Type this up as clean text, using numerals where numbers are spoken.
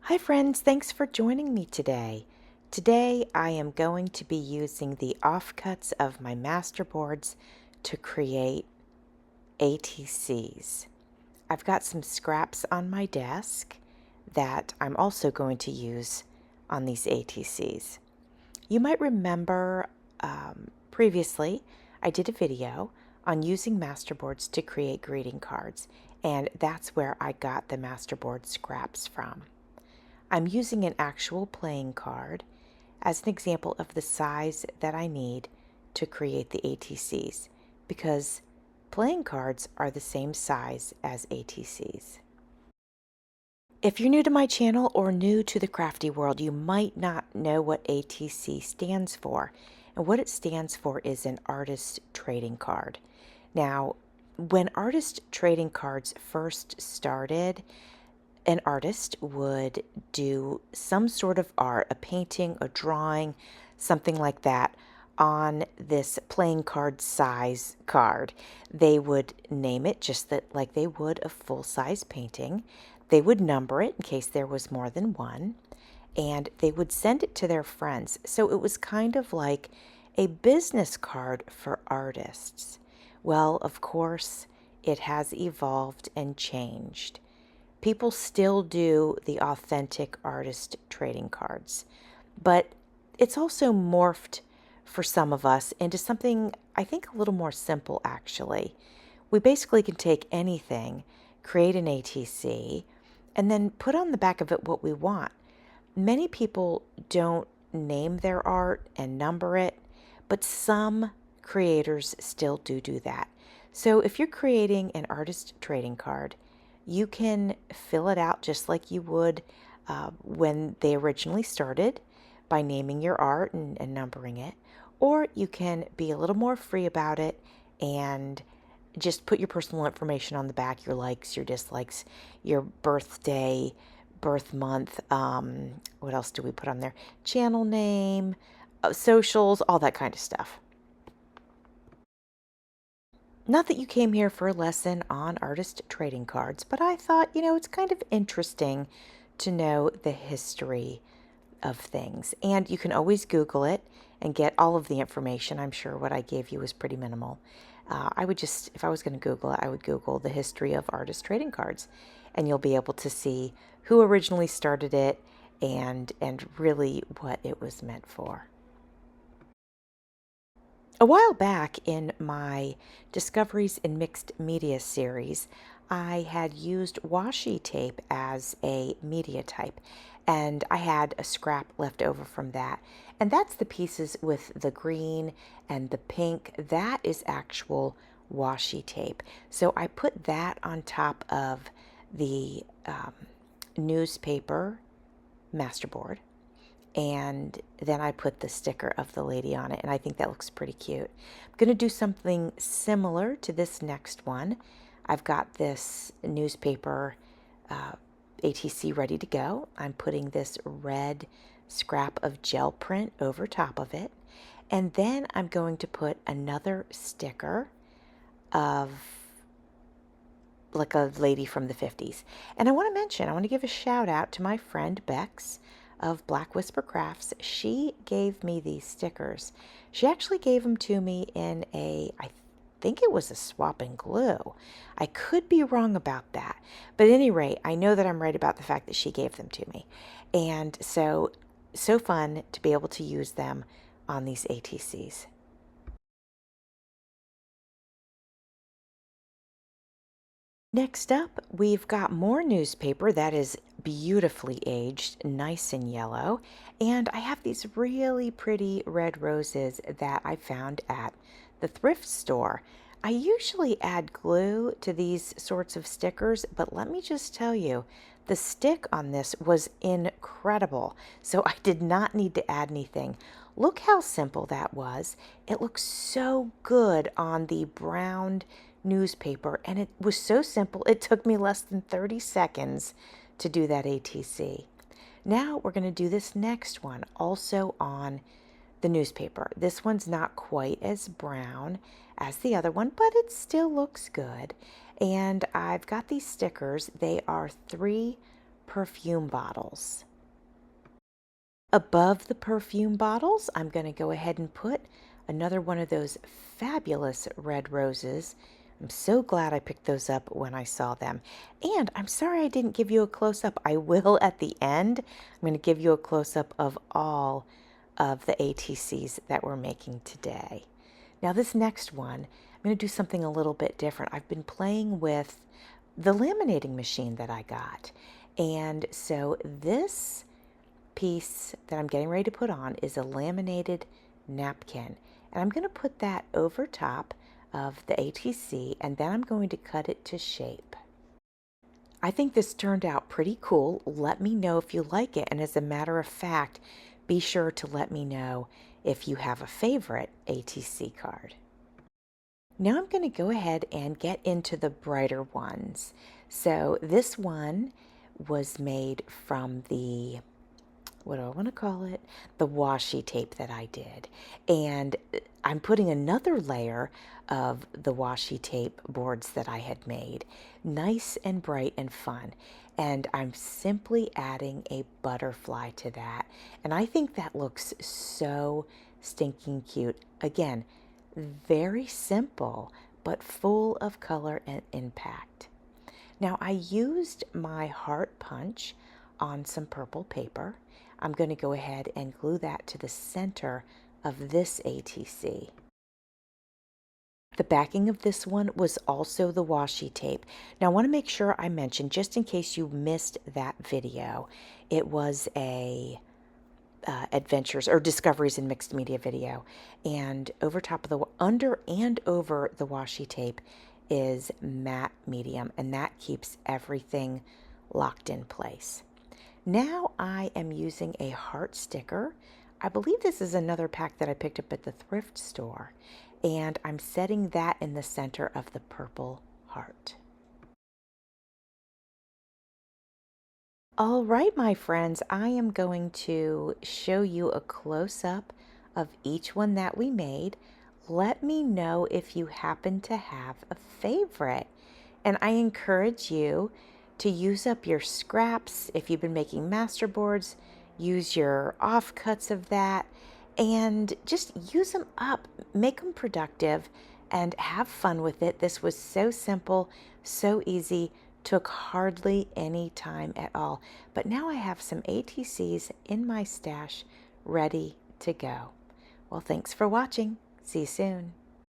Hi friends, thanks for joining me today. Today I am going to be using the offcuts of my masterboards to create ATCs. I've got some scraps on my desk that I'm also going to use on these ATCs. You might remember previously I did a video on using masterboards to create greeting cards, and that's where I got the masterboard scraps from. I'm using an actual playing card as an example of the size that I need to create the ATCs because playing cards are the same size as ATCs. If you're new to my channel or new to the crafty world, you might not know what ATC stands for. And what it stands for is an artist trading card. Now, when artist trading cards first started, an artist would do some sort of art, a painting, a drawing, something like that, on this playing card size card. They would name it just that like they would a full-size painting. They would number it in case there was more than one, and they would send it to their friends. So it was kind of like a business card for artists. Well, of course, it has evolved and changed. People still do the authentic artist trading cards, but it's also morphed for some of us into something I think a little more simple actually. We basically can take anything, create an ATC, and then put on the back of it what we want. Many people don't name their art and number it, but some creators still do that. So if you're creating an artist trading card, you can fill it out just like you would when they originally started by naming your art and numbering it. Or you can be a little more free about it and just put your personal information on the back, your likes, your dislikes, your birthday, birth month, what else do we put on there? Channel name, socials, all that kind of stuff. Not that you came here for a lesson on artist trading cards, but I thought, it's kind of interesting to know the history of things. And you can always Google it and get all of the information. I'm sure what I gave you was pretty minimal. I would just, if I was going to Google it, I would Google the history of artist trading cards. And you'll be able to see who originally started it and really what it was meant for. A while back in my Discoveries in Mixed Media series, I had used washi tape as a media type, and I had a scrap left over from that. And that's the pieces with the green and the pink. That is actual washi tape. So I put that on top of the newspaper masterboard, and then I put the sticker of the lady on it, and I think that looks pretty cute. I'm going to do something similar to this next one. I've got this newspaper ATC ready to go. I'm putting this red scrap of gel print over top of it, and then I'm going to put another sticker of like a lady from the 50s. And I want to give a shout out to my friend Bex of Black Whisper Crafts. She gave me these stickers. She actually gave them to me in I think it was a swap and glue. I could be wrong about that. But at any rate, I know that I'm right about the fact that she gave them to me. And so fun to be able to use them on these ATCs. Next up, we've got more newspaper that is beautifully aged, nice and yellow, and I have these really pretty red roses that I found at the thrift store. I usually add glue to these sorts of stickers, but let me just tell you, the stick on this was incredible, so I did not need to add anything. Look how simple that was. It looks so good on the brown newspaper, and it was so simple it took me less than 30 seconds to do that ATC. Now we're going to do this next one also on the newspaper. This one's not quite as brown as the other one, but it still looks good. And I've got these stickers. They are 3 perfume bottles. Above the perfume bottles, I'm going to go ahead and put another one of those fabulous red roses. I'm so glad I picked those up when I saw them. And I'm sorry I didn't give you a close-up. I will at the end. I'm going to give you a close-up of all of the ATCs that we're making today. Now this next one, I'm going to do something a little bit different. I've been playing with the laminating machine that I got. And so this piece that I'm getting ready to put on is a laminated napkin. And I'm going to put that over top of the ATC, and then I'm going to cut it to shape. I think this turned out pretty cool. Let me know if you like it. And as a matter of fact, be sure to let me know if you have a favorite ATC card. Now I'm going to go ahead and get into the brighter ones. So this one was made from the, what do I want to call it? The washi tape that I did. And I'm putting another layer of the washi tape boards that I had made. Nice and bright and fun. And I'm simply adding a butterfly to that. And I think that looks so stinking cute. Again, very simple, but full of color and impact. Now I used my heart punch on some purple paper. I'm going to go ahead and glue that to the center of this ATC. The backing of this one was also the washi tape. Now I want to make sure I mention, just in case you missed that video, it was a adventures or discoveries in mixed media video, and over top of the under and over the washi tape is matte medium, and that keeps everything locked in place. Now I am using a heart sticker. I believe this is another pack that I picked up at the thrift store, and I'm setting that in the center of the purple heart. All right, my friends, I am going to show you a close-up of each one that we made. Let me know if you happen to have a favorite. And I encourage you to use up your scraps. If you've been making masterboards, use your offcuts of that and just use them up. Make them productive and have fun with it. This was so simple, so easy. Took hardly any time at all. But now I have some ATCs in my stash ready to go. Well, thanks for watching. See you soon.